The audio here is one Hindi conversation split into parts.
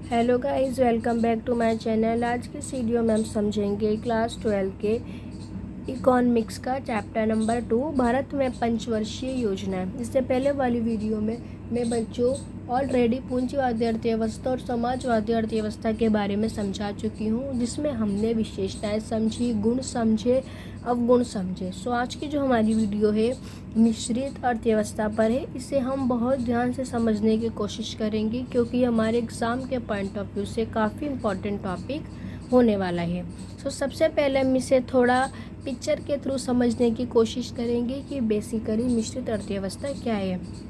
Hello guys, welcome back to my channel. आज की इस वीडियो में हम समझेंगे क्लास 12 के इकोनॉमिक्स का चैप्टर नंबर 2, भारत में पंचवर्षीय योजना। इससे पहले वाली वीडियो में मैं बच्चों ऑलरेडी पूंजीवादी अर्थव्यवस्था और समाजवादी अर्थव्यवस्था के बारे में समझा चुकी हूँ, जिसमें हमने विशेषताएं समझी, गुण समझे, अवगुण समझे। सो आज की जो हमारी वीडियो है मिश्रित अर्थव्यवस्था पर है। इसे हम बहुत ध्यान से समझने की कोशिश करेंगे, क्योंकि हमारे एग्ज़ाम के पॉइंट ऑफ व्यू से काफ़ी इम्पोर्टेंट टॉपिक होने वाला है। सो सबसे पहले हम इसे थोड़ा पिक्चर के थ्रू समझने की कोशिश करेंगे कि बेसिकली मिश्रित अर्थव्यवस्था क्या है।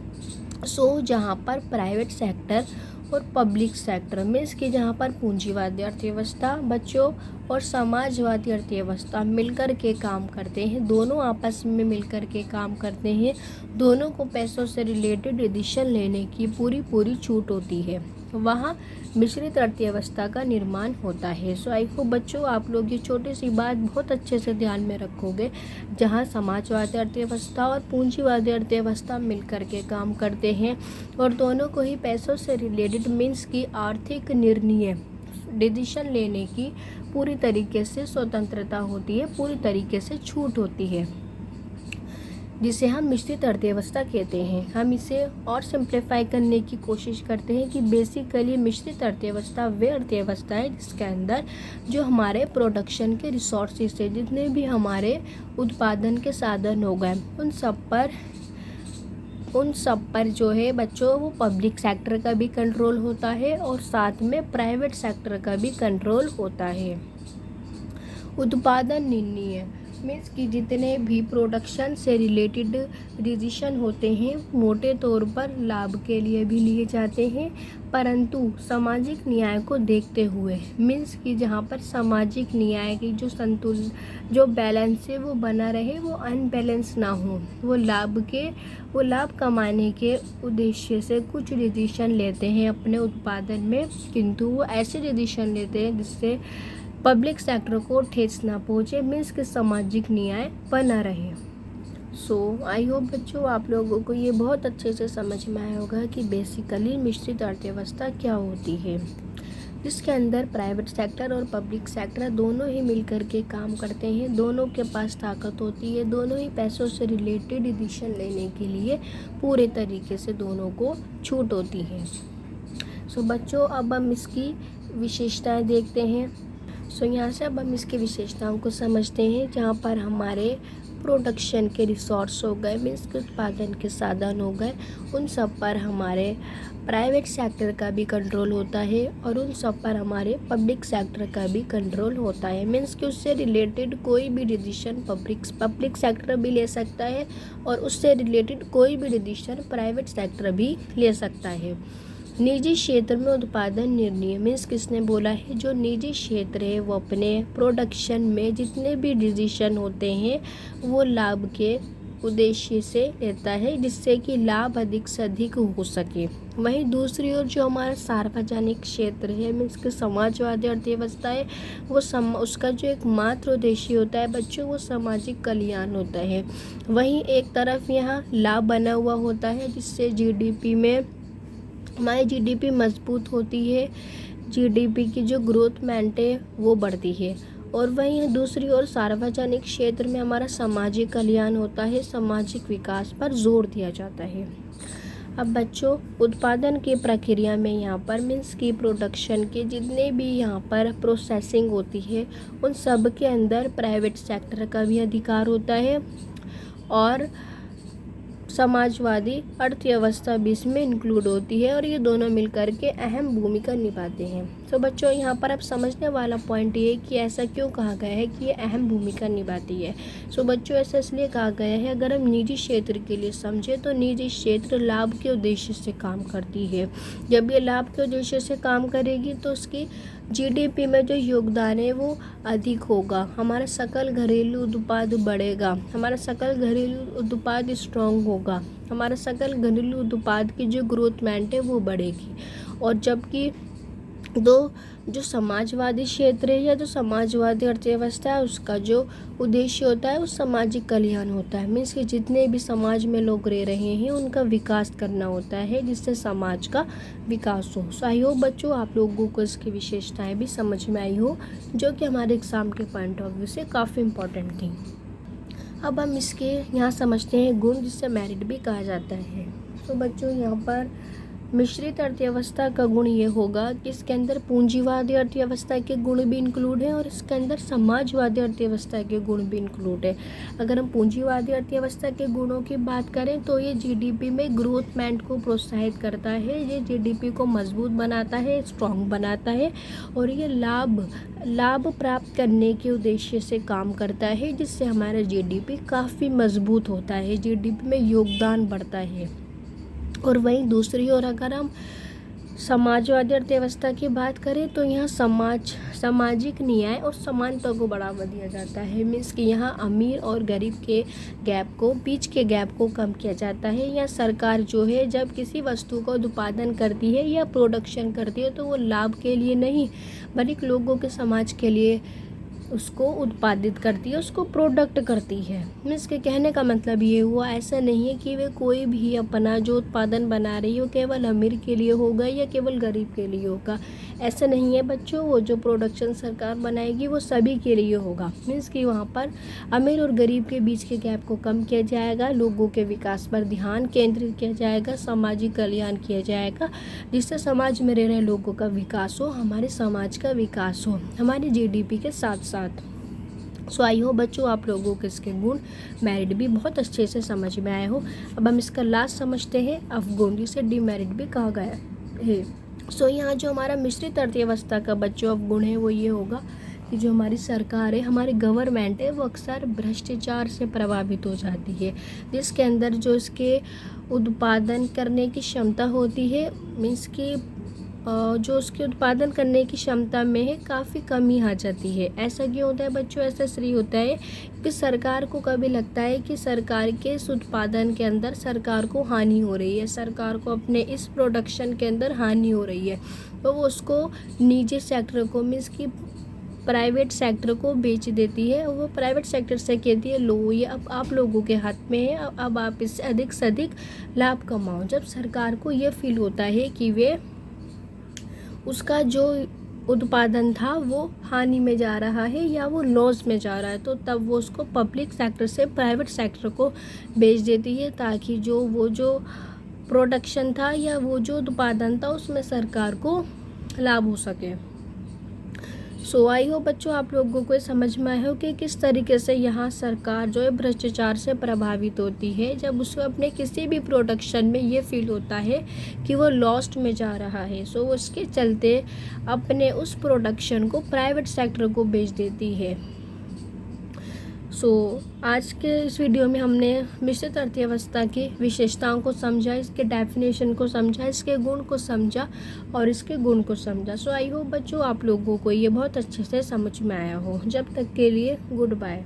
सो जहाँ पर प्राइवेट सेक्टर और पब्लिक सेक्टर मीन्स कि जहाँ पर पूंजीवादी अर्थव्यवस्था बच्चों और समाजवादी अर्थव्यवस्था मिलकर के काम करते हैं, दोनों आपस में मिलकर के काम करते हैं, दोनों को पैसों से रिलेटेड डिसीजन लेने की पूरी छूट होती है, वहाँ मिश्रित अर्थव्यवस्था का निर्माण होता है। सो आई होप बच्चों आप लोग ये छोटी सी बात बहुत अच्छे से ध्यान में रखोगे। जहाँ समाजवादी अर्थव्यवस्था और पूंजीवादी अर्थव्यवस्था मिलकर के काम करते हैं और दोनों को ही पैसों से रिलेटेड मीन्स की आर्थिक निर्णय डिसीजन लेने की पूरी तरीके से स्वतंत्रता होती है, पूरी तरीके से छूट होती है, जिसे हम मिश्रित अर्थव्यवस्था कहते हैं। हम इसे और सिंप्लीफाई करने की कोशिश करते हैं कि बेसिकली मिश्रित अर्थव्यवस्था वे अर्थव्यवस्था है जिसके अंदर जो हमारे प्रोडक्शन के रिसोर्सेज है, जितने भी हमारे उत्पादन के साधन हो गए, उन सब पर जो है बच्चों वो पब्लिक सेक्टर का भी कंट्रोल होता है और साथ में प्राइवेट सेक्टर का भी कंट्रोल होता है। उत्पादन निर्णय मीन्स कि जितने भी प्रोडक्शन से रिलेटेड डिसीजन होते हैं मोटे तौर पर लाभ के लिए भी लिए जाते हैं, परंतु सामाजिक न्याय को देखते हुए मीन्स कि जहाँ पर सामाजिक न्याय की जो बैलेंस है वो बना रहे, वो अनबैलेंस ना हो, वो लाभ कमाने के उद्देश्य से कुछ डिसीजन लेते हैं अपने उत्पादन में, किंतु वो ऐसे डिसीजन लेते हैं जिससे पब्लिक सेक्टर को ठेस ना पहुँचे, मीन्स कि सामाजिक न्याय बना रहे। सो आई होप बच्चों आप लोगों को ये बहुत अच्छे से समझ में आया होगा कि बेसिकली मिश्रित अर्थव्यवस्था क्या होती है, जिसके अंदर प्राइवेट सेक्टर और पब्लिक सेक्टर दोनों ही मिलकर के काम करते हैं, दोनों के पास ताकत होती है, दोनों ही पैसों से रिलेटेड डिसीजन लेने के लिए पूरे तरीके से दोनों को छूट होती है। सो बच्चों अब हम इसकी विशेषताएं देखते हैं। सो यहाँ से अब हम इसकी विशेषताओं को समझते हैं। जहाँ पर हमारे प्रोडक्शन के रिसोर्स हो गए मीन्स के उत्पादन के साधन हो गए, उन सब पर हमारे प्राइवेट सेक्टर का भी कंट्रोल होता है और उन सब पर हमारे पब्लिक सेक्टर का भी कंट्रोल होता है। मीन्स कि उससे रिलेटेड कोई भी डिसीजन पब्लिक सेक्टर भी ले सकता है और उससे रिलेटेड कोई भी डिसीजन प्राइवेट सेक्टर भी ले सकता है। निजी क्षेत्र में उत्पादन निर्णय मीन्स किसने बोला है, जो निजी क्षेत्र है वो अपने प्रोडक्शन में जितने भी डिसीजन होते हैं वो लाभ के उद्देश्य से लेता है, जिससे कि लाभ अधिक से अधिक हो सके। वहीं दूसरी ओर जो हमारा सार्वजनिक क्षेत्र है मीन्स कि समाजवादी अर्थव्यवस्था है, वो उसका जो एकमात्र उद्देश्य होता है बच्चों वो सामाजिक कल्याण होता है। वहीं एक तरफ यहाँ लाभ बना हुआ होता है, जिससे हमारी जीडीपी मजबूत होती है, जीडीपी की जो ग्रोथमेंट है वो बढ़ती है, और वहीं दूसरी ओर सार्वजनिक क्षेत्र में हमारा सामाजिक कल्याण होता है, सामाजिक विकास पर जोर दिया जाता है। अब बच्चों उत्पादन की प्रक्रिया में यहाँ पर मीन्स की प्रोडक्शन के जितने भी यहाँ पर प्रोसेसिंग होती है उन सब के अंदर प्राइवेट सेक्टर का भी अधिकार होता है और समाजवादी अर्थव्यवस्था भी इसमें इंक्लूड होती है, और ये दोनों मिलकर के अहम भूमिका निभाते हैं। तो बच्चों यहाँ पर अब समझने वाला पॉइंट ये है कि ऐसा क्यों कहा गया है कि ये अहम भूमिका निभाती है। सो बच्चों ऐसा इसलिए कहा गया है, अगर हम निजी क्षेत्र के लिए समझे तो निजी क्षेत्र लाभ के उद्देश्य से काम करती है। जब ये लाभ के उद्देश्य से काम करेगी तो उसकी जीडीपी में जो योगदान है वो अधिक होगा, हमारा सकल घरेलू उत्पाद बढ़ेगा, हमारा सकल घरेलू उत्पाद स्ट्रॉन्ग होगा, हमारा सकल घरेलू उत्पाद की जो ग्रोथमेंट है वो बढ़ेगी। और जबकि तो जो समाजवादी क्षेत्र है या जो समाजवादी अर्थव्यवस्था है उसका जो उद्देश्य होता है वो सामाजिक कल्याण होता है। मीन्स कि जितने भी समाज में लोग रह रहे हैं उनका विकास करना होता है जिससे समाज का विकास हो। सो आई होप बच्चों आप लोगों को इसकी विशेषताएं भी समझ में आई हो जो कि हमारे एग्ज़ाम के पॉइंट ऑफ व्यू से काफ़ी इम्पोर्टेंट थी। अब हम इसके यहाँ समझते हैं गुण जिससे मेरिट भी कहा जाता है। तो बच्चों यहाँ पर मिश्रित अर्थव्यवस्था का गुण ये होगा कि इसके अंदर पूंजीवादी अर्थव्यवस्था के गुण भी इंक्लूड हैं और इसके अंदर समाजवादी अर्थव्यवस्था के गुण भी इंक्लूड है। अगर हम पूंजीवादी अर्थव्यवस्था के गुणों की बात करें तो ये जीडीपी में ग्रोथमेंट को प्रोत्साहित करता है, ये जीडीपी को मजबूत बनाता है, स्ट्रॉन्ग बनाता है और ये लाभ प्राप्त करने के उद्देश्य से काम करता है जिससे हमारा जीडीपी काफ़ी मजबूत होता है, जीडीपी में योगदान बढ़ता है। और वहीं दूसरी ओर अगर हम समाजवादी अर्थव्यवस्था की बात करें तो यहाँ सामाजिक न्याय और समानता को बढ़ावा दिया जाता है। मीन्स कि यहाँ अमीर और गरीब के बीच के गैप को कम किया जाता है। या सरकार जो है जब किसी वस्तु का उत्पादन करती है या प्रोडक्शन करती है तो वो लाभ के लिए नहीं बल्कि लोगों के समाज के लिए उसको उत्पादित करती है, उसको प्रोडक्ट करती है। मीन्स के कहने का मतलब ये हुआ ऐसा नहीं है कि वे कोई भी अपना जो उत्पादन बना रही हो केवल अमीर के लिए होगा या केवल गरीब के लिए होगा, ऐसा नहीं है बच्चों। वो जो प्रोडक्शन सरकार बनाएगी वो सभी के लिए होगा। मीन्स कि वहाँ पर अमीर और गरीब के बीच के गैप को कम किया जाएगा, लोगों के विकास पर ध्यान केंद्रित किया जाएगा, सामाजिक कल्याण किया जाएगा जिससे समाज में रह रहे लोगों का विकास हो, हमारे समाज का विकास हो, हमारी जीडीपी के साथ साथ। सो आई हो बच्चों आप लोगों को इसके गुण मेरिट भी बहुत अच्छे से समझ में आए हो। अब हम इसका लास्ट समझते हैं अवगुण जिसे डिमेरिट भी कहा गया है। सो यहाँ जो हमारा मिश्रित अर्थव्यवस्था का बच्चों अवगुण है वो ये होगा कि जो हमारी सरकार है, हमारी गवर्नमेंट है, वो अक्सर भ्रष्टाचार से प्रभावित हो जाती है जिसके अंदर जो इसके उत्पादन करने की क्षमता होती है, मीन्स कि जो उसके उत्पादन करने की क्षमता में है काफ़ी कमी आ जाती है। ऐसा क्यों होता है बच्चों? ऐसा इसलिए होता है कि सरकार को कभी लगता है कि सरकार के इस उत्पादन के अंदर सरकार को हानि हो रही है, सरकार को अपने इस प्रोडक्शन के अंदर हानि हो रही है, तो वो उसको निजी सेक्टर को मीन्स कि प्राइवेट सेक्टर को बेच देती है। वो प्राइवेट सेक्टर से कहती है लो ये अब आप लोगों के हाथ में है, अब आप इससे अधिक से अधिक लाभ कमाओ। जब सरकार को ये फील होता है कि वे उसका जो उत्पादन था वो हानि में जा रहा है या वो लॉस में जा रहा है, तो तब वो उसको पब्लिक सेक्टर से प्राइवेट सेक्टर को बेच देती है ताकि वो जो प्रोडक्शन था या वो जो उत्पादन था उसमें सरकार को लाभ हो सके। सो आई हो बच्चों आप लोगों को समझ में आया हो कि किस तरीके से यहाँ सरकार जो है भ्रष्टाचार से प्रभावित होती है जब उसको अपने किसी भी प्रोडक्शन में ये फील होता है कि वो लॉस्ट में जा रहा है। सो उसके चलते अपने उस प्रोडक्शन को प्राइवेट सेक्टर को बेच देती है। सो आज के इस वीडियो में हमने मिश्रित अर्थव्यवस्था की विशेषताओं को समझा, इसके डेफिनेशन को समझा, इसके गुण को समझा और इसके गुण को समझा। सो आई होप बच्चों आप लोगों को ये बहुत अच्छे से समझ में आया हो। जब तक के लिए गुड बाय।